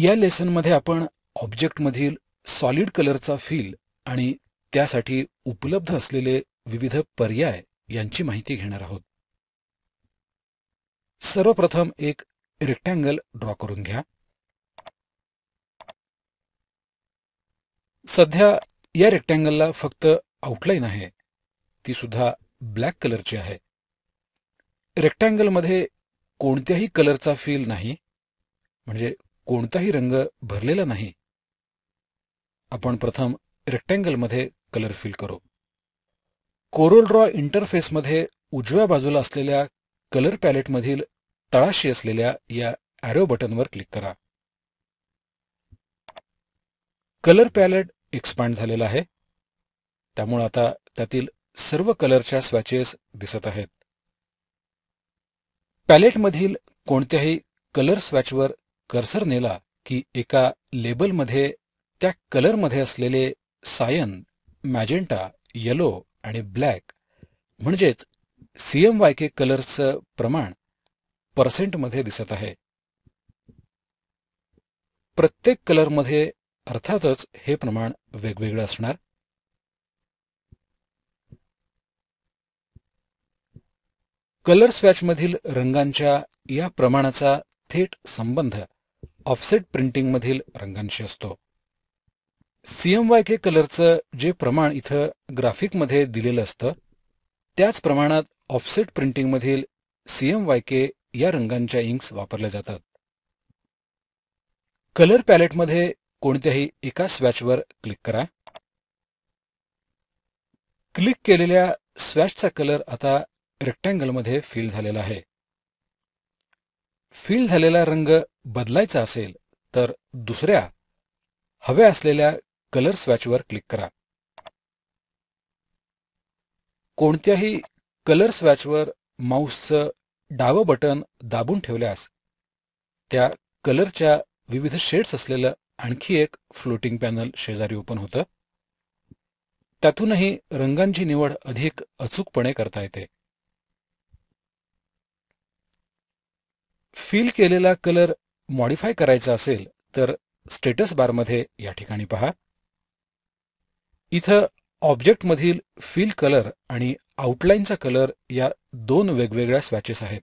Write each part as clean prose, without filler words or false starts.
या लेसनमध्ये आपण ऑब्जेक्टमधील सॉलिड कलरचा फिल आणि त्यासाठी उपलब्ध असलेले विविध पर्याय यांची माहिती घेणार आहोत. सर्वप्रथम एक रेक्टँगल ड्रॉ करून घ्या. सध्या या रेक्टँगलला फक्त आउटलाईन आहे, ती सुद्धा ब्लॅक कलरची आहे. रेक्टँगलमध्ये कोणत्याही कलरचा फिल नाही, म्हणजे कोणताही रंग भरलेला नाही. आपण प्रथम रेक्टँगलमध्ये कलर फिल करू. कोरल ड्रॉ इंटरफेसमध्ये उजव्या बाजूला असलेल्या कलर पॅलेटमधील तळाशी असलेल्या या ॲरो बटनवर क्लिक करा. कलर पॅलेट एक्सपांड झालेला आहे, त्यामुळे आता त्यातील सर्व कलरच्या स्वॅचेस दिसत आहेत. पॅलेटमधील कोणत्याही कलर स्वॅचवर कर्सर नेला की एका लेबलमध्ये त्या कलरमध्ये असलेले सायन, मॅजेंटा, येलो आणि ब्लॅक म्हणजेच CMYK कलर्सचं प्रमाण पर्सेंटमध्ये दिसत आहे. प्रत्येक कलरमध्ये अर्थातच हे प्रमाण वेगवेगळं असणार. कलर स्वॅचमधील रंगांच्या या प्रमाणाचा थेट संबंध ऑफसेट प्रिंटिंगमधील रंगांशी असतो. CMYK कलरचं जे प्रमाण इथं ग्राफिकमध्ये दिलेलं असतं, त्याच प्रमाणात ऑफसेट प्रिंटिंगमधील CMYK या रंगांच्या इंक्स वापरल्या जातात. कलर पॅलेटमध्ये कोणत्याही एका स्वॅचवर क्लिक करा. क्लिक केलेल्या स्वॅचचा कलर आता रेक्टँगलमध्ये फिल झालेला आहे. फिल झालेला रंग बदलायचा असेल तर दुसऱ्या हव्या असलेल्या कलर स्वॅचवर क्लिक करा. कोणत्याही कलर स्वॅचवर माऊसचं डावं बटन दाबून ठेवल्यास त्या कलरच्या विविध शेड्स असलेलं आणखी एक फ्लोटिंग पॅनल शेजारी ओपन होतं. त्यातूनही रंगांची निवड अधिक अचूकपणे करता येते. फिल केलेला कलर मॉडिफाय करायचा असेल तर स्टेटस बारमध्ये या ठिकाणी पहा. इथं ऑब्जेक्टमधील फिल कलर आणि आउटलाईनचा कलर या दोन वेगवेगळ्या स्वॅचेस आहेत.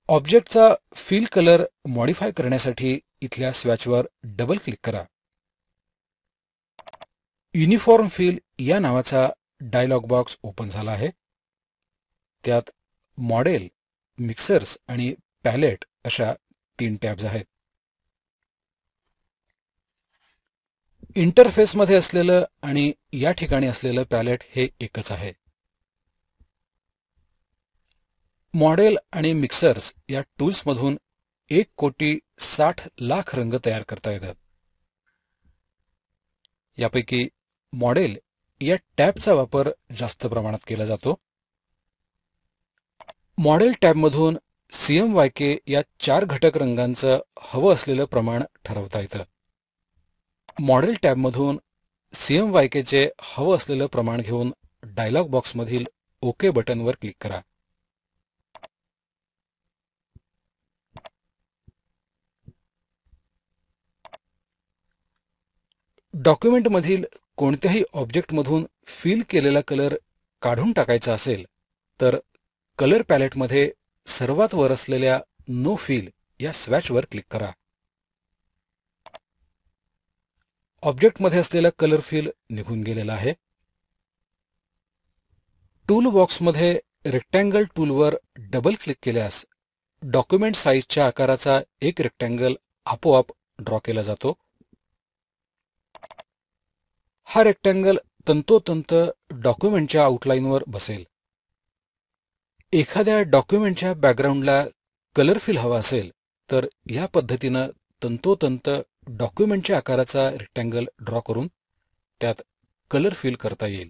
ऑब्जेक्टचा फिल कलर मॉडिफाय करण्यासाठी इथल्या स्वॅचवर डबल क्लिक करा. युनिफॉर्म फिल या नावाचा डायलॉग बॉक्स ओपन झाला आहे. त्यात मॉडेल, मिक्सर्स आणि पॅलेट अशा 3 टॅब्स आहेत. इंटरफेसमध्ये असलेलं आणि या ठिकाणी असलेलं पॅलेट हे एकच आहे. मॉडेल आणि मिक्सर्स या टूल्समधून 1,60,00,000 रंग तयार करता येतात. यापैकी मॉडेल या टॅबचा वापर जास्त प्रमाणात केला जातो. मॉडेल टॅबमधून CMYK या 4 घटक रंगांचं हवं असलेलं प्रमाण ठरवता येतं. मॉडेल टॅबमधून CMYKचे हवं असलेलं प्रमाण घेऊन डायलॉग बॉक्समधील ओके बटनवर क्लिक करा. डॉक्युमेंटमधील कोणत्याही ऑब्जेक्टमधून फिल केलेला कलर काढून टाकायचा असेल तर कलर पॅलेटमध्ये सर्वात वर असलेल्या नो फिल या स्वॅचवर क्लिक करा. ऑब्जेक्टमध्ये असलेला कलर फिल निघून गेलेला आहे. टूल बॉक्समध्ये रेक्टँगल टूलवर डबल क्लिक केल्यास डॉक्युमेंट साईजच्या आकाराचा एक रेक्टँगल आपोआप ड्रॉ केला जातो. हा रेक्टँगल तंतोतंत डॉक्युमेंटच्या आउटलाईनवर बसेल. एखाद्या डॉक्युमेंटच्या बॅकग्राऊंडला कलर फिल हवा असेल तर या पद्धतीनं तंतोतंत डॉक्युमेंटच्या आकाराचा रेक्टँगल ड्रॉ करून त्यात कलर फिल करता येईल.